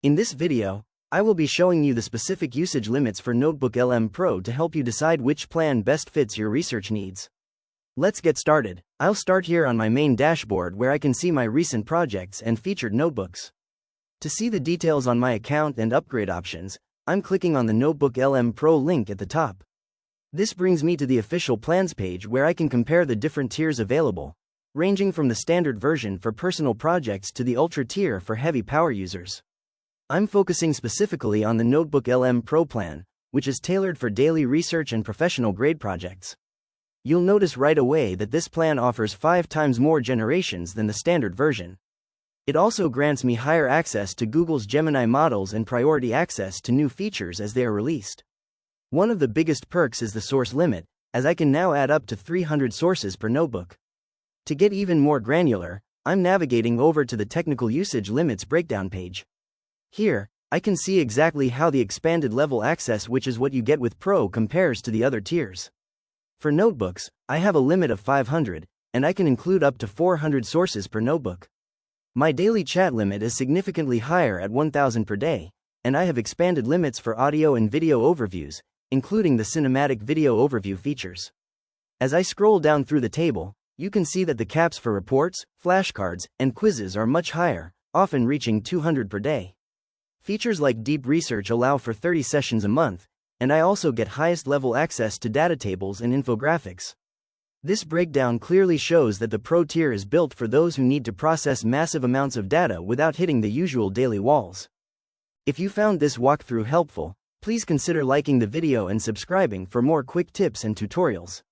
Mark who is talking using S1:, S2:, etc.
S1: In this video, I will be showing you the specific usage limits for NotebookLM Pro to help you decide which plan best fits your research needs. Let's get started. I'll start here on my main dashboard where I can see my recent projects and featured notebooks. To see the details on my account and upgrade options, I'm clicking on the NotebookLM Pro link at the top. This brings me to the official plans page where I can compare the different tiers available, ranging from the standard version for personal projects to the Ultra tier for heavy power users. I'm focusing specifically on the NotebookLM Pro plan, which is tailored for daily research and professional grade projects. You'll notice right away that this plan offers 5 times more generations than the standard version. It also grants me higher access to Google's Gemini models and priority access to new features as they are released. One of the biggest perks is the source limit, as I can now add up to 300 sources per notebook. To get even more granular, I'm navigating over to the technical usage limits breakdown page. Here, I can see exactly how the expanded level access, which is what you get with Pro, compares to the other tiers. For notebooks, I have a limit of 500, and I can include up to 400 sources per notebook. My daily chat limit is significantly higher at 1,000 per day, and I have expanded limits for audio and video overviews, including the cinematic video overview features. As I scroll down through the table, you can see that the caps for reports, flashcards, and quizzes are much higher, often reaching 200 per day. Features like deep research allow for 30 sessions a month, and I also get highest level access to data tables and infographics. This breakdown clearly shows that the Pro tier is built for those who need to process massive amounts of data without hitting the usual daily walls. If you found this walkthrough helpful, please consider liking the video and subscribing for more quick tips and tutorials.